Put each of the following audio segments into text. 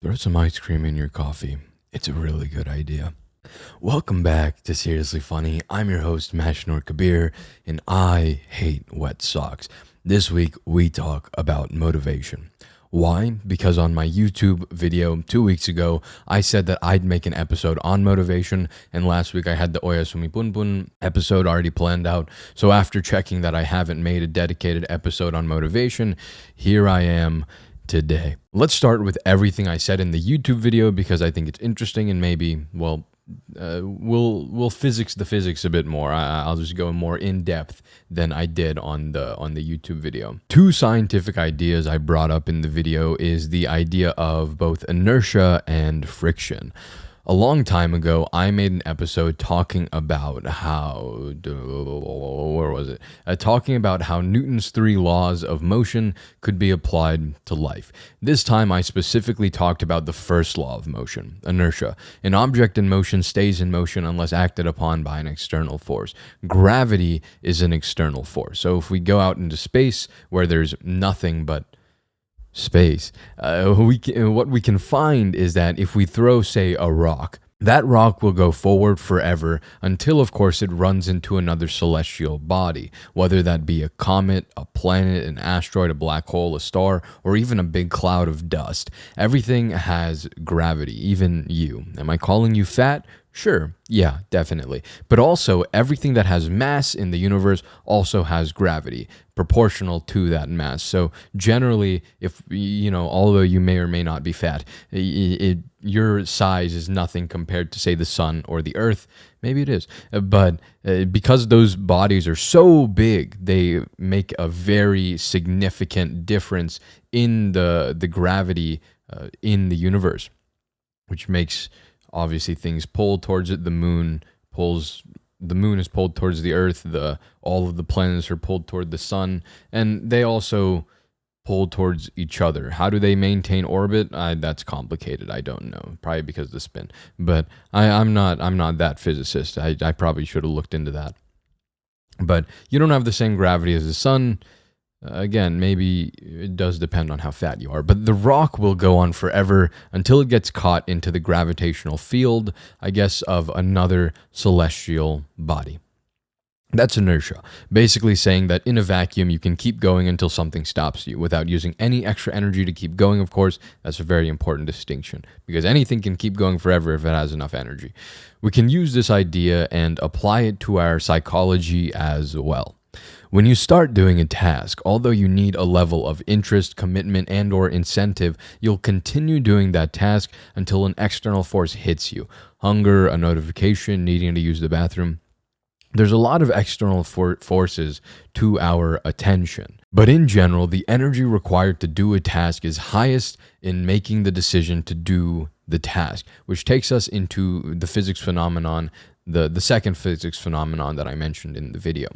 Throw some ice cream in your coffee. It's a really good idea. Welcome back to Seriously Funny. I'm your host, Mashnur Kabir, and I hate wet socks. This week, we talk about motivation. Why? Because on my YouTube video 2 weeks ago, I said that I'd make an episode on motivation, and last week I had the Oyasumi Punpun episode already planned out. So after checking that I haven't made a dedicated episode on motivation, here I am today. Let's start with everything I said in the YouTube video because I think it's interesting and maybe, we'll physics the physics a bit more. I'll just go more in depth than I did on the YouTube video. Two scientific ideas I brought up in the video is the idea of both inertia and friction. A long time ago, I made an episode talking about how, talking about how Newton's 3 laws of motion could be applied to life. This time, I specifically talked about the first law of motion, inertia. An object in motion stays in motion unless acted upon by an external force. Gravity is an external force. So if we go out into space where there's nothing but space, what we can find is that if we throw, say, a rock, that rock will go forward forever until, of course, it runs into another celestial body, whether that be a comet, a planet, an asteroid, a black hole, a star, or even a big cloud of dust. Everything has gravity, even you. Am I calling you fat? Sure, yeah, definitely. But also, everything that has mass in the universe also has gravity, proportional to that mass. So generally, if, although you may or may not be fat, your size is nothing compared to, say, the sun or the earth. Maybe it is. But because those bodies are so big, they make a very significant difference in the gravity in the universe, which makes obviously things pull towards it. The moon is pulled towards the earth. All of the planets are pulled toward the sun, and they also pull towards each other. How do they maintain orbit? That's complicated. I don't know. Probably because of the spin. But I'm not that physicist. I probably should have looked into that. But you don't have the same gravity as the sun. Again, maybe it does depend on how fat you are, but the rock will go on forever until it gets caught into the gravitational field, I guess, of another celestial body. That's inertia, basically saying that in a vacuum, you can keep going until something stops you without using any extra energy to keep going, of course. That's a very important distinction, because anything can keep going forever if it has enough energy. We can use this idea and apply it to our psychology as well. When you start doing a task, although you need a level of interest, commitment, and or incentive, you'll continue doing that task until an external force hits you. Hunger, a notification, needing to use the bathroom. There's a lot of external forces to our attention. But in general, the energy required to do a task is highest in making the decision to do the task, which takes us into the physics phenomenon, the second physics phenomenon that I mentioned in the video.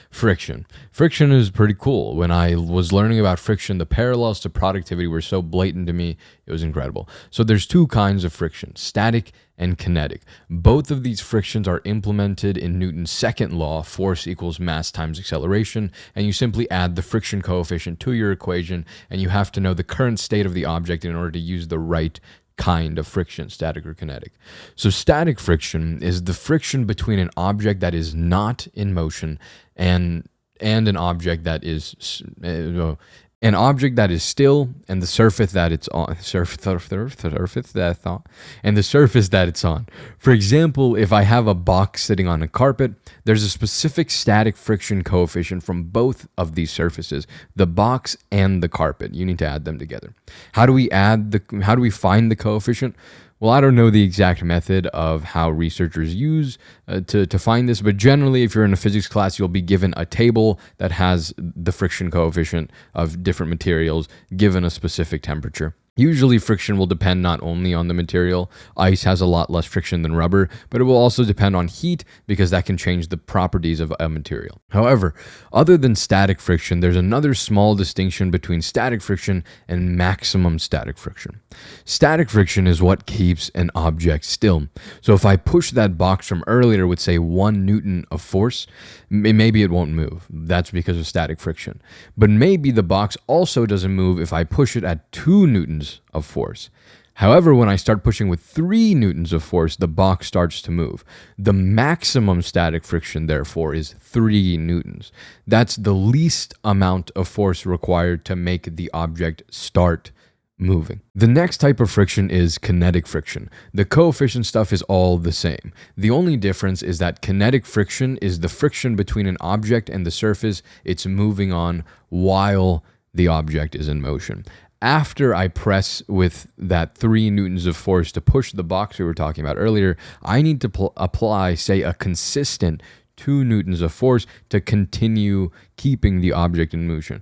Friction. Friction is pretty cool. When I was learning about friction, the parallels to productivity were so blatant to me, it was incredible. So there's two kinds of friction, static and kinetic. Both of these frictions are implemented in Newton's second law, force equals mass times acceleration, and you simply add the friction coefficient to your equation, and you have to know the current state of the object in order to use the right kind of friction, static or kinetic. So static friction is the friction between an object that is not in motion and an object that is still, and the surface that it's on, and the surface that it's on. For example, if I have a box sitting on a carpet, there's a specific static friction coefficient from both of these surfaces, the box and the carpet. You need to add them together. How do we find the coefficient? Well, I don't know the exact method of how researchers use to find this, but generally, if you're in a physics class, you'll be given a table that has the friction coefficient of different materials given a specific temperature. Usually friction will depend not only on the material. Ice has a lot less friction than rubber, but it will also depend on heat because that can change the properties of a material. However, other than static friction, there's another small distinction between static friction and maximum static friction. Static friction is what keeps an object still. So if I push that box from earlier with, say, 1 Newton of force, maybe it won't move. That's because of static friction. But maybe the box also doesn't move if I push it at 2 Newtons of force. However, when I start pushing with 3 newtons of force, the box starts to move. The maximum static friction, therefore, is 3 newtons. That's the least amount of force required to make the object start moving. The next type of friction is kinetic friction. The coefficient stuff is all the same. The only difference is that kinetic friction is the friction between an object and the surface it's moving on while the object is in motion. After I press with that 3 newtons of force to push the box we were talking about earlier, I need to apply, say, a consistent 2 newtons of force to continue keeping the object in motion.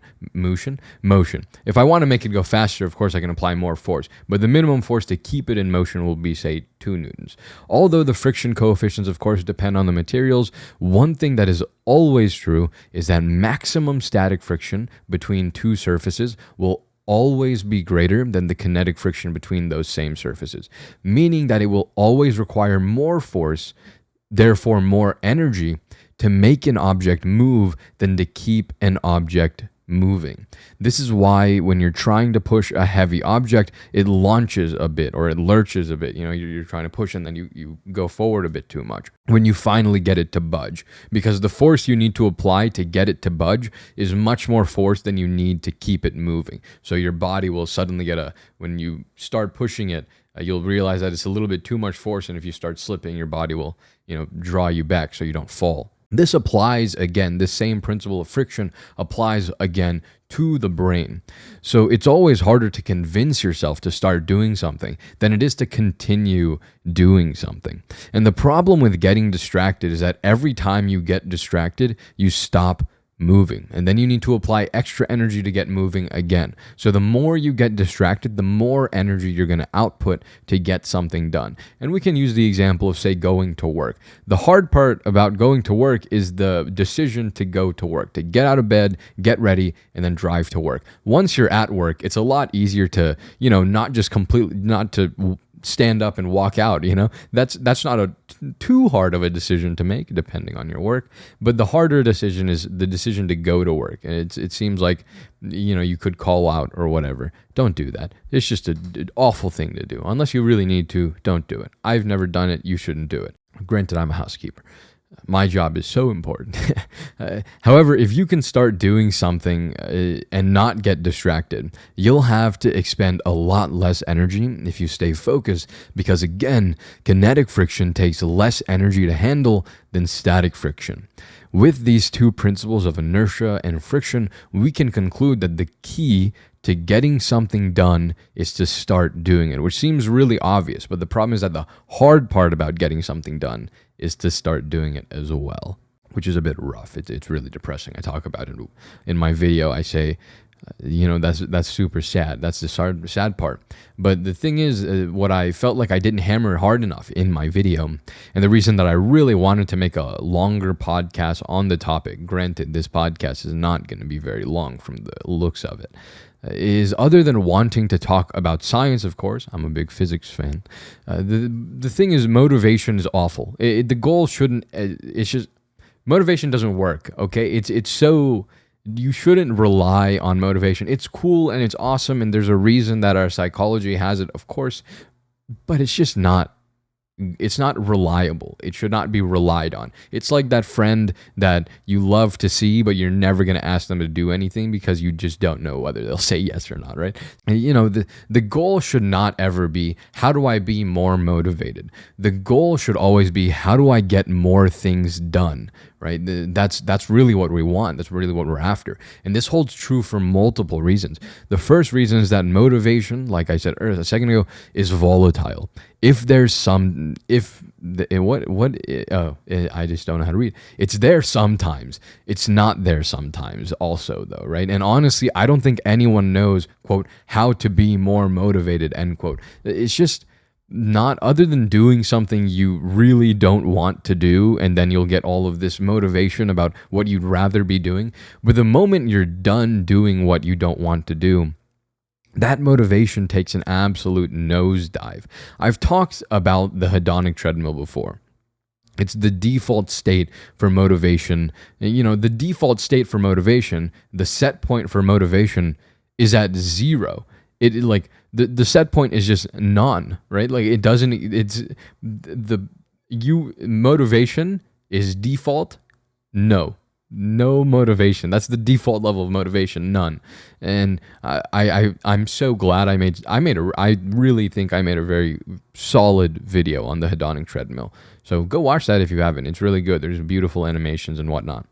If I want to make it go faster, of course, I can apply more force, but the minimum force to keep it in motion will be, say, 2 newtons. Although the friction coefficients, of course, depend on the materials, one thing that is always true is that maximum static friction between 2 surfaces will always be greater than the kinetic friction between those same surfaces, meaning that it will always require more force, therefore more energy, to make an object move than to keep an object moving. This is why when you're trying to push a heavy object, it launches a bit or it lurches a bit. You know, you're trying to push and then you go forward a bit too much when you finally get it to budge, because the force you need to apply to get it to budge is much more force than you need to keep it moving. So your body will suddenly when you start pushing it, you'll realize that it's a little bit too much force, and if you start slipping, your body will, draw you back so you don't fall. This applies again, this same principle of friction applies again to the brain. So it's always harder to convince yourself to start doing something than it is to continue doing something. And the problem with getting distracted is that every time you get distracted, you stop moving, and then you need to apply extra energy to get moving again. So the more you get distracted, the more energy you're going to output to get something done. And we can use the example of, say, going to work. The hard part about going to work is the decision to go to work, to get out of bed, get ready, and then drive to work. Once you're at work, it's a lot easier to, not to stand up and walk out. That's not too hard of a decision to make, depending on your work. But the harder decision is the decision to go to work, and it seems like you could call out or whatever. Don't do that. It's just an awful thing to do. Unless you really need to, don't do it. I've never done it. You shouldn't do it. Granted, I'm a housekeeper. My job is so important. However, if you can start doing something and not get distracted, you'll have to expend a lot less energy if you stay focused, because again, kinetic friction takes less energy to handle than static friction. With these 2 principles of inertia and friction, we can conclude that the key to getting something done is to start doing it, which seems really obvious, but the problem is that the hard part about getting something done is to start doing it as well, which is a bit rough. It's really depressing. I talk about it in my video. I say, that's super sad. That's the sad part. But the thing is, what I felt like I didn't hammer hard enough in my video, and the reason that I really wanted to make a longer podcast on the topic, granted, this podcast is not going to be very long from the looks of it, is other than wanting to talk about science, of course, I'm a big physics fan. The thing is, motivation is awful. The goal shouldn't, it's just, motivation doesn't work, okay? It's so, you shouldn't rely on motivation. It's cool and it's awesome, and there's a reason that our psychology has it, of course, but it's just not reliable. It should not be relied on. It's like that friend that you love to see, but you're never going to ask them to do anything because you just don't know whether they'll say yes or not, right? And, the goal should not ever be, how do I be more motivated? The goal should always be, how do I get more things done, right? That's really what we want. That's really what we're after. And this holds true for multiple reasons. The first reason is that motivation, like I said a second ago, is volatile. I just don't know how to read. It's there sometimes. It's not there sometimes also, though, right? And honestly, I don't think anyone knows, quote, how to be more motivated, end quote. It's just not, other than doing something you really don't want to do, and then you'll get all of this motivation about what you'd rather be doing. But the moment you're done doing what you don't want to do, that motivation takes an absolute nosedive. I've talked about the hedonic treadmill before. It's the default state for motivation. The default state for motivation, the set point for motivation, is at 0. like the set point is just none, right? Like it doesn't, it's the you motivation is default. No motivation. That's the default level of motivation, none. And I'm so glad I really think I made a very solid video on the hedonic treadmill. So go watch that if you haven't. It's really good. There's beautiful animations and whatnot.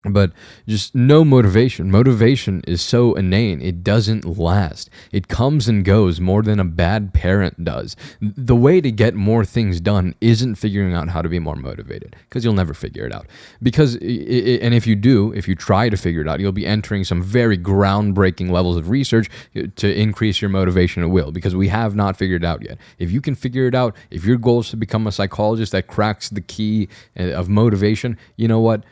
But just no motivation. Motivation is so inane. It doesn't last. It comes and goes more than a bad parent does. The way to get more things done isn't figuring out how to be more motivated, because you'll never figure it out. And if you try to figure it out, you'll be entering some very groundbreaking levels of research to increase your motivation at will, because we have not figured it out yet. If you can figure it out, if your goal is to become a psychologist that cracks the key of motivation, you know what?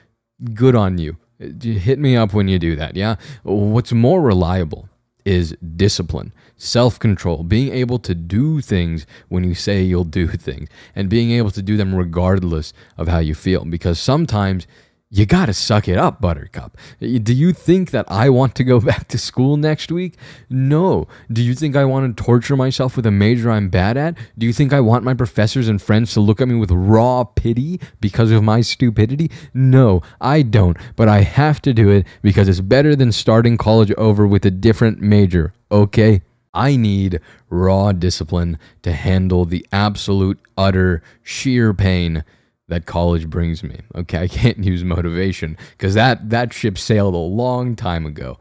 Good on you. Hit me up when you do that, yeah? What's more reliable is discipline, self-control, being able to do things when you say you'll do things, and being able to do them regardless of how you feel. Because sometimes you gotta suck it up, Buttercup. Do you think that I want to go back to school next week? No. Do you think I want to torture myself with a major I'm bad at? Do you think I want my professors and friends to look at me with raw pity because of my stupidity? No, I don't. But I have to do it because it's better than starting college over with a different major, okay? I need raw discipline to handle the absolute, utter, sheer pain that college brings me. Okay, I can't use motivation because that ship sailed a long time ago.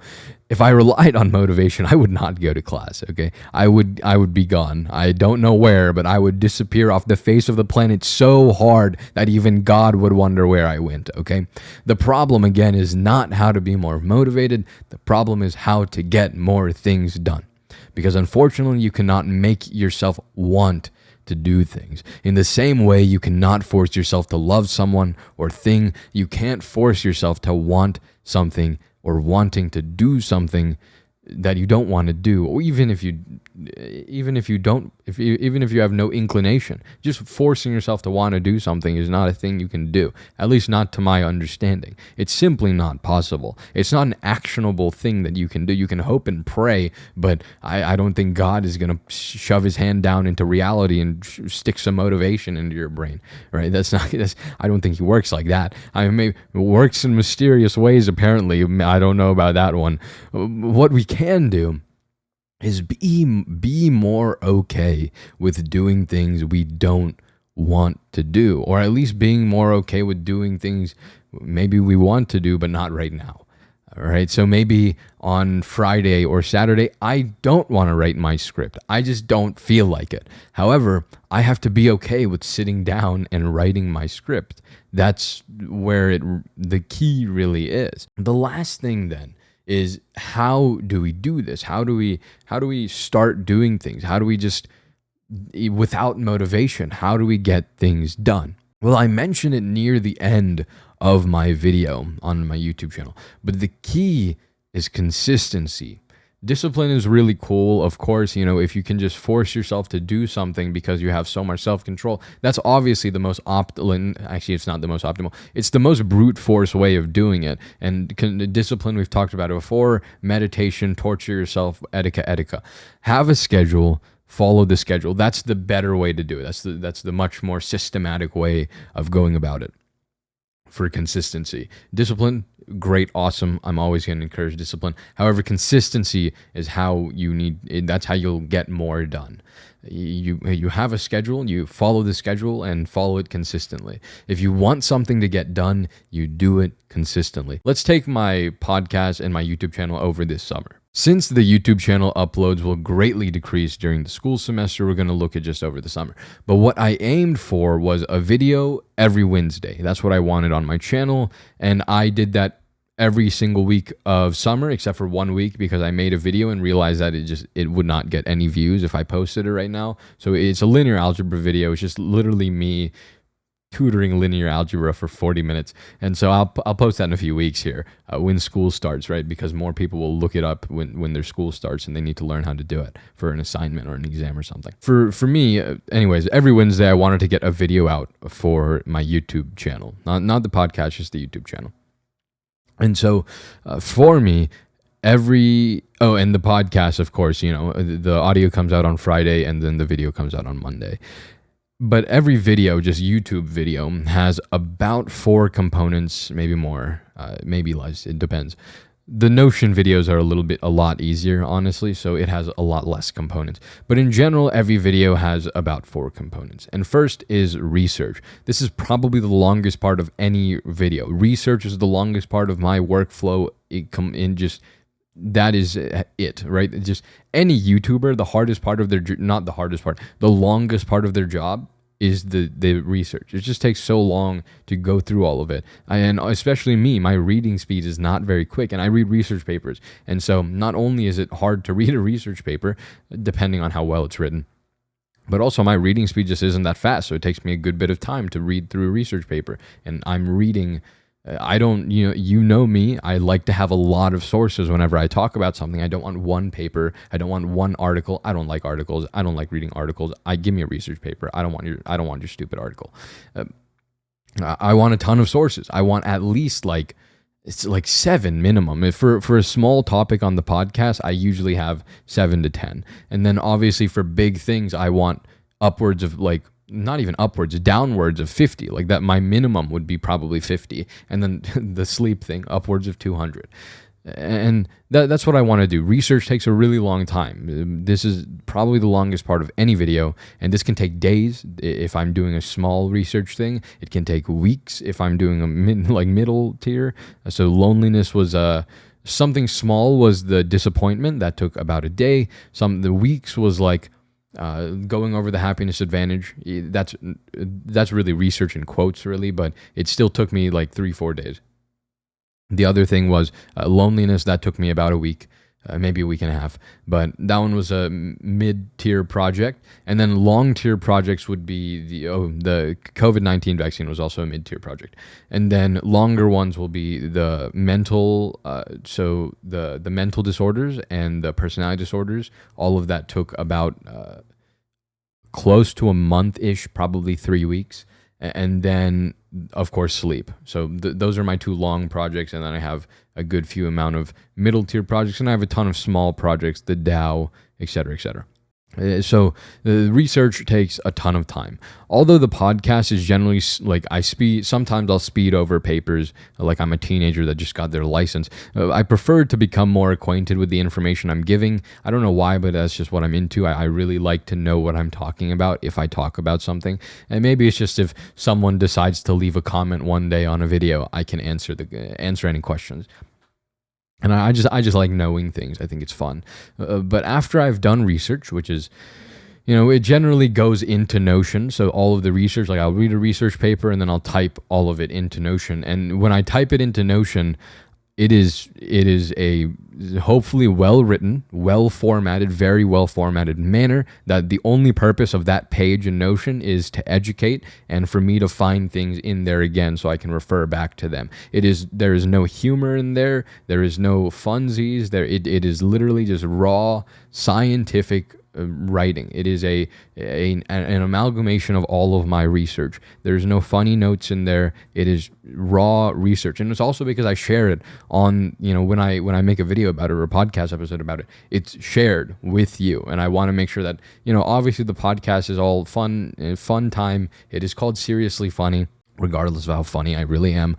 If I relied on motivation, I would not go to class, okay? I would be gone. I don't know where, but I would disappear off the face of the planet so hard that even God would wonder where I went, okay? The problem, again, is not how to be more motivated. The problem is how to get more things done. Because unfortunately, you cannot make yourself want to do things. In the same way, you cannot force yourself to love someone or thing. You can't force yourself to want something or wanting to do something that you don't want to do, or even if you have no inclination. Just forcing yourself to want to do something is not a thing you can do, at least not to my understanding. It's simply not possible. It's not an actionable thing that you can do. You can hope and pray, but I don't think God is going to shove his hand down into reality and stick some motivation into your brain, right? I don't think he works like that. I mean, it works in mysterious ways, apparently. I don't know about that one. What we can do is be more okay with doing things we don't want to do, or at least being more okay with doing things maybe we want to do but not right now. All right, so maybe on Friday or Saturday I don't want to write my script. I just don't feel like it. However, I have to be okay with sitting down and writing my script. That's where the key really is. The last thing then is, how do we do this? How do we start doing things? How do we just, without motivation, how do we get things done? Well, I mentioned it near the end of my video on my YouTube channel, but the key is consistency. Discipline is really cool, of course, if you can just force yourself to do something because you have so much self-control. That's obviously the most optimal. Actually, it's not the most optimal. It's the most brute force way of doing it. And discipline, we've talked about it before. Meditation, torture yourself, etika. Have a schedule. Follow the schedule. That's the better way to do it. That's the much more systematic way of going about it. For consistency, discipline, great, awesome. I'm always going to encourage discipline. However, consistency is how that's how you'll get more done. You have a schedule, you follow the schedule and follow it consistently. If you want something to get done, you do it consistently. Let's take my podcast and my YouTube channel over this summer. Since the YouTube channel uploads will greatly decrease during the school semester, we're going to look at just over the summer. But what I aimed for was a video every Wednesday. That's what I wanted on my channel, and I did that every single week of summer except for 1 week because I made a video and realized that it would not get any views if I posted it right now. So it's a linear algebra video. It's just literally me tutoring linear algebra for 40 minutes. And so I'll post that in a few weeks here when school starts, right? Because more people will look it up when their school starts and they need to learn how to do it for an assignment or an exam or something. For me, anyways, every Wednesday I wanted to get a video out for my YouTube channel. Not the podcast, just the YouTube channel. And so for me, And the podcast, of course, the audio comes out on Friday and then the video comes out on Monday. But every video, just YouTube video, has about 4 components, maybe more, maybe less, it depends. The Notion videos are a lot easier, honestly, so it has a lot less components. But in general, every video has about 4 components. And first is research. This is probably the longest part of any video. Research is the longest part of my workflow. That is it, right? Just any YouTuber, the longest part of their job is the research. It just takes so long to go through all of it. And especially me, my reading speed is not very quick, and I read research papers. And so not only is it hard to read a research paper, depending on how well it's written, but also my reading speed just isn't that fast. So it takes me a good bit of time to read through a research paper. And I'm reading, I don't, you know me, I like to have a lot of sources whenever I talk about something. I don't want one paper. I don't want one article. I don't like articles. I don't like reading articles. Give me a research paper. I don't want your stupid article. I want a ton of sources. I want at least it's 7 minimum. For a small topic on the podcast, I usually have 7 to 10. And then obviously for big things, I want upwards of not even upwards, downwards of 50. Like that, my minimum would be probably 50. And then the sleep thing, upwards of 200. And that's what I want to do. Research takes a really long time. This is probably the longest part of any video. And this can take days if I'm doing a small research thing. It can take weeks if I'm doing a middle tier. So loneliness was something small was the disappointment. That took about a day. The weeks was going over the happiness advantage. That's really research in quotes, really, but it still took me 3-4 days. The other thing was loneliness. That took me about a week, maybe a week and a half. But that one was a mid-tier project. And then long-tier projects would be the COVID-19 vaccine was also a mid-tier project. And then longer ones will be the mental, so the mental disorders and the personality disorders. All of that took about close to a month-ish, probably 3 weeks. And then, of course, sleep. So those are my 2 long projects. And then I have a good few amount of middle tier projects. And I have a ton of small projects, the DAO, et cetera, et cetera. So the research takes a ton of time. Although the podcast is generally sometimes I'll speed over papers like I'm a teenager that just got their license. I prefer to become more acquainted with the information I'm giving. I don't know why, but that's just what I'm into. I really like to know what I'm talking about if I talk about something. And maybe it's just if someone decides to leave a comment one day on a video, I can answer any questions. And I just like knowing things. I think it's fun. But after I've done research, which is, it generally goes into Notion. So all of the research, I'll read a research paper and then I'll type all of it into Notion. And when I type it into Notion, it is a hopefully well-written, well-formatted, very well-formatted manner that the only purpose of that page in Notion is to educate and for me to find things in there again so I can refer back to them. There is no humor in there. There is no funsies. It is literally just raw scientific writing. It is an amalgamation of all of my research. There's no funny notes in there. It is raw research, and it's also because I share it on when I make a video about it or a podcast episode about it, it's shared with you, and I want to make sure that obviously the podcast is all fun time. It is called Seriously Funny, regardless of how funny I really am.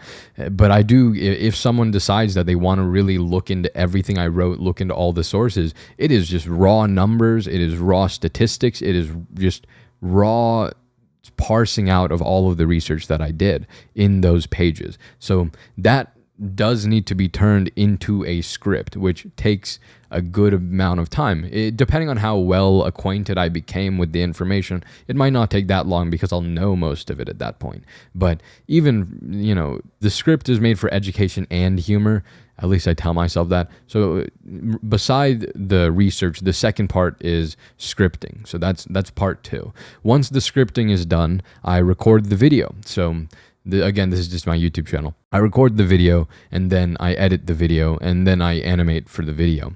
But I do, if someone decides that they want to really look into everything I wrote, look into all the sources, it is just raw numbers, it is raw statistics, it is just raw parsing out of all of the research that I did in those pages. So that does need to be turned into a script, which takes a good amount of time. Depending on how well acquainted I became with the information, it might not take that long because I'll know most of it at that point. But even, the script is made for education and humor. At least I tell myself that. So beside the research, the second part is scripting. So that's part 2. Once the scripting is done, I record the video. So again, this is just my YouTube channel. I record the video and then I edit the video and then I animate for the video.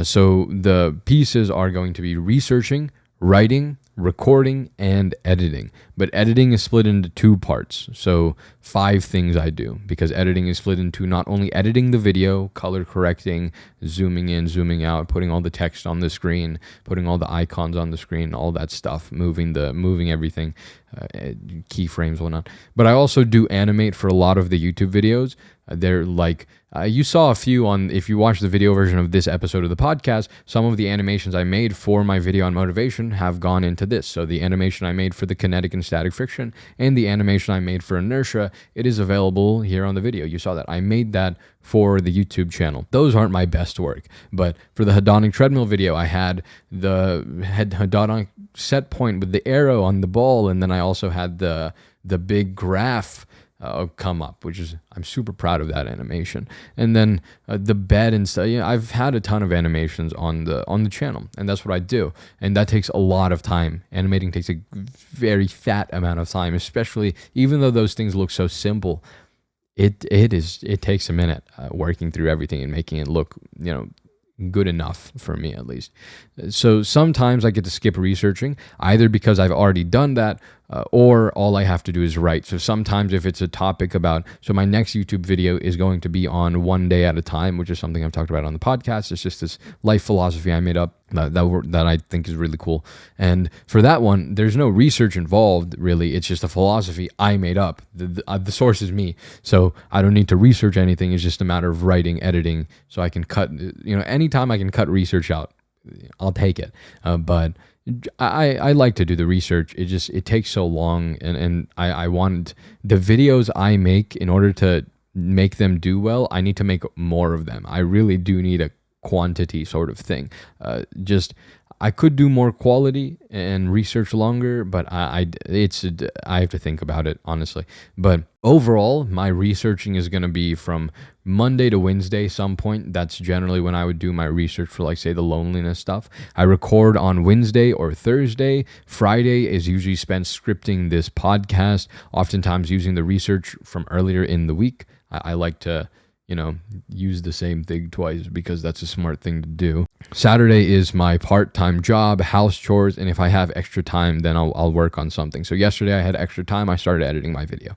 So the pieces are going to be researching, writing, recording, and editing. But editing is split into 2 parts. So 5 things I do, because editing is split into not only editing the video, color correcting, zooming in, zooming out, putting all the text on the screen, putting all the icons on the screen, all that stuff, moving everything, keyframes, whatnot. But I also do animate for a lot of the YouTube videos. They're like, you saw a few on, if you watch the video version of this episode of the podcast, some of the animations I made for my video on motivation have gone into this. So the animation I made for the kinetic and static friction and the animation I made for inertia, it is available here on the video. You saw that. I made that for the YouTube channel. Those aren't my best work, but for the hedonic treadmill video, I had the hedonic set point with the arrow on the ball, and then I also had the big graph come up, which is, I'm super proud of that animation. And then the bed and stuff. I've had a ton of animations on the channel, and that's what I do. And that takes a lot of time. Animating takes a very fat amount of time, especially even though those things look so simple. It takes a minute working through everything and making it look, good enough for me, at least. So sometimes I get to skip researching, either because I've already done that, or all I have to do is write. So sometimes if it's a topic so my next YouTube video is going to be on 1 day at a time, which is something I've talked about on the podcast. It's just this life philosophy I made up that I think is really cool. And for that one, there's no research involved, really. It's just a philosophy I made up. The source is me. So I don't need to research anything. It's just a matter of writing, editing, so I can cut, anytime I can cut research out, I'll take it. But I like to do the research. It takes so long, and I want the videos I make, in order to make them do well, I need to make more of them. I really do need a quantity sort of thing. I could do more quality and research longer, but I have to think about it, honestly. But overall, my researching is going to be from Monday to Wednesday, some point. That's generally when I would do my research for, like, say, the loneliness stuff. I record on Wednesday or Thursday. Friday is usually spent scripting this podcast, oftentimes using the research from earlier in the week. I like to use the same thing twice, because that's a smart thing to do. Saturday is my part-time job, house chores, and if I have extra time, then I'll work on something. So yesterday I had extra time, I started editing my video.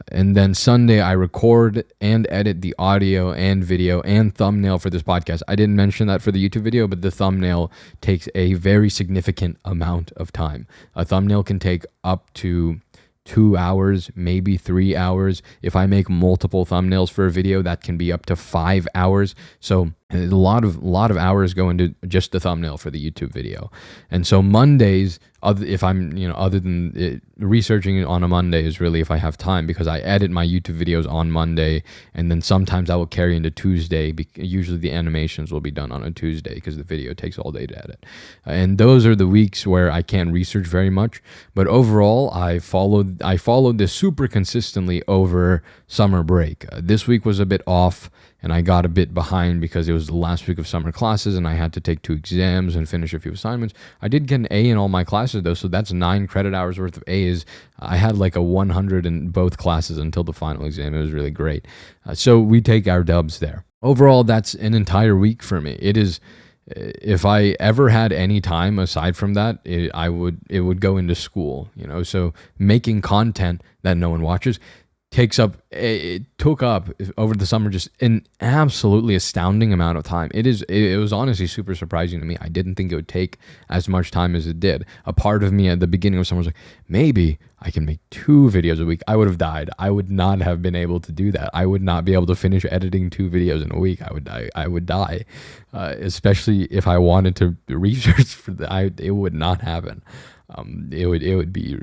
And then Sunday I record and edit the audio and video and thumbnail for this podcast. I didn't mention that for the YouTube video, but the thumbnail takes a very significant amount of time. A thumbnail can take up to 2 hours, maybe 3 hours. If I make multiple thumbnails for a video, that can be up to 5 hours. So a lot of hours go into just the thumbnail for the YouTube video. And so Mondays, if I'm, other than researching on a Monday is really if I have time, because I edit my YouTube videos on Monday, and then sometimes I will carry into Tuesday. Usually the animations will be done on a Tuesday, because the video takes all day to edit. And those are the weeks where I can't research very much. But overall, I followed this super consistently over summer break. This week was a bit off, and I got a bit behind because it was the last week of summer classes, and I had to take 2 exams and finish a few assignments. I did get an A in all my classes, though, so that's 9 credit hours worth of A's. I had like a 100 in both classes until the final exam. It was really great. So we take our dubs there. Overall, that's an entire week for me. It is. If I ever had any time aside from that, it would go into school. So making content that no one watches it took up over the summer just an absolutely astounding amount of time. It was honestly super surprising to me. I didn't think it would take as much time as it did. A part of me at the beginning of summer was like, maybe I can make 2 videos a week. I would have died. I would not have been able to do that. I would not be able to finish editing 2 videos in a week. I would die, especially if I wanted to research for that. It would not happen. It would be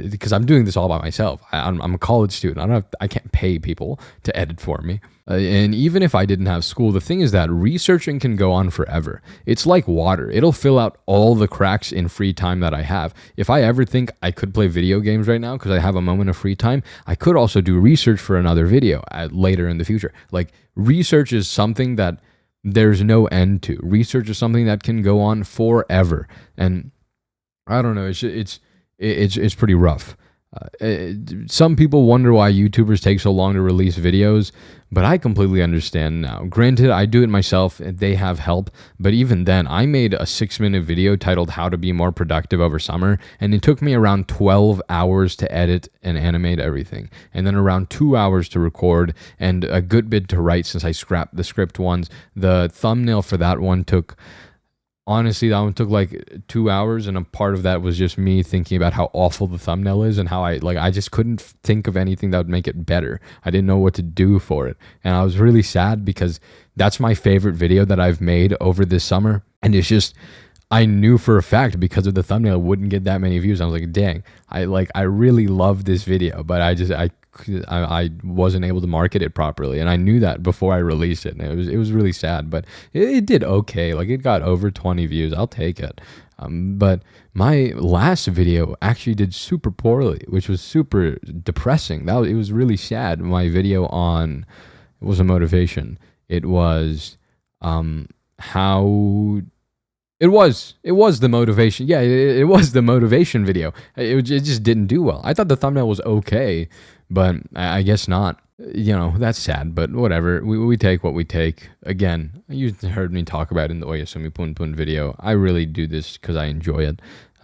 because I'm doing this all by myself. I'm a college student. I can't pay people to edit for me. And even if I didn't have school, the thing is that researching can go on forever. It's like water. It'll fill out all the cracks in free time that I have. If I ever think I could play video games right now because I have a moment of free time, I could also do research for another video later in the future. Like, research is something that there's no end to. Research is something that can go on forever. And I don't know. It's pretty rough. Some people wonder why YouTubers take so long to release videos, but I completely understand now. Granted, I do it myself and they have help, but even then, I made a 6-minute video titled How to Be More Productive Over Summer, and it took me around 12 hours to edit and animate everything, and then around 2 hours to record, and a good bit to write since I scrapped the script ones. The thumbnail for that one took... Honestly, that one took like 2 hours, and a part of that was just me thinking about how awful the thumbnail is and how I just couldn't think of anything that would make it better. I didn't know what to do for it, and I was really sad because that's my favorite video that I've made over this summer, and it's just... I knew for a fact because of the thumbnail it wouldn't get that many views. I was like, dang, I really love this video, but I wasn't able to market it properly, and I knew that before I released it, and it was really sad, but it did okay. Like, it got over 20 views. I'll take it. But my last video actually did super poorly, which was super depressing. It was really sad. My video on... It was a motivation. It was how... It was the motivation. Yeah, it was the motivation video. It just didn't do well. I thought the thumbnail was okay, but I guess not. You know, that's sad, but whatever. We take what we take. Again, you heard me talk about it in the Oyasumi Pun Pun video. I really do this because I enjoy it,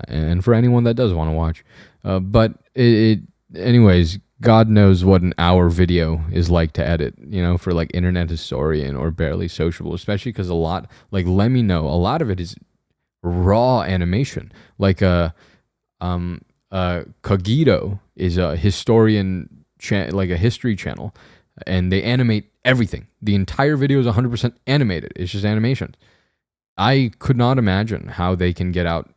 and for anyone that does want to watch. But anyways, God knows what an hour video is like to edit, you know, for like Internet Historian or Barely Sociable, especially because a lot of it is raw animation. Like Kagito is a historian, like a history channel, and they animate everything. The entire video is 100% animated. It's just animation. I could not imagine how they can get out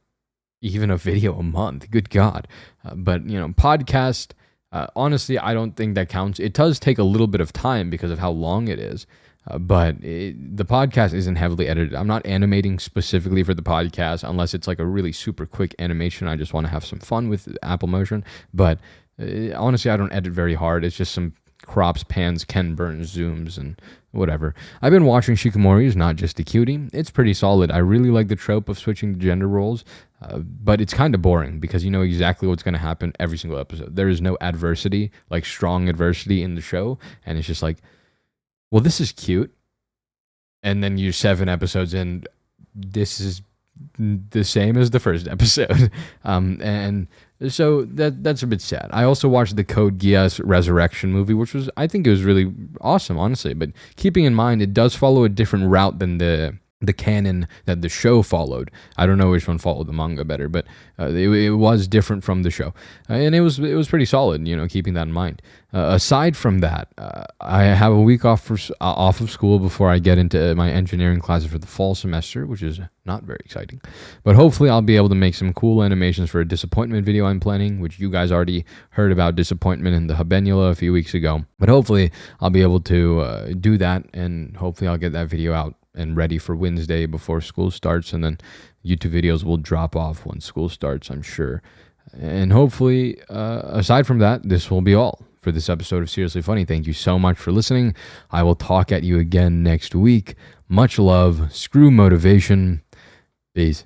even a video a month. Good God. But, you know, podcast... honestly, I don't think that counts. It does take a little bit of time because of how long it is, but the podcast isn't heavily edited. I'm not animating specifically for the podcast unless it's like a really super quick animation. I just want to have some fun with Apple Motion, but honestly, I don't edit very hard. It's just some crops, pans, Ken Burns, zooms, and whatever. I've been watching Shikamori's Not Just a Cutie. It's pretty solid. I really like the trope of switching gender roles, but it's kind of boring because you know exactly what's going to happen every single episode. There is no adversity, like strong adversity in the show, and it's just like, well, this is cute. And then you're 7 episodes in, this is the same as the first episode. And so that's a bit sad. I also watched the Code Geass Resurrection movie, which was, I think it was really awesome, honestly. But keeping in mind, it does follow a different route than the canon that the show followed. I don't know which one followed the manga better, but it was different from the show, and it was pretty solid. You know, keeping that in mind. Aside from that, I have a week off of school before I get into my engineering classes for the fall semester, which is not very exciting. But hopefully, I'll be able to make some cool animations for a disappointment video I'm planning, which you guys already heard about disappointment in the Habenula a few weeks ago. But hopefully, I'll be able to do that, and hopefully, I'll get that video out and ready for Wednesday before school starts, and then YouTube videos will drop off when school starts, I'm sure. And hopefully, aside from that, this will be all for this episode of Seriously Funny. Thank you so much for listening. I will talk at you again next week. Much love. Screw motivation. Peace.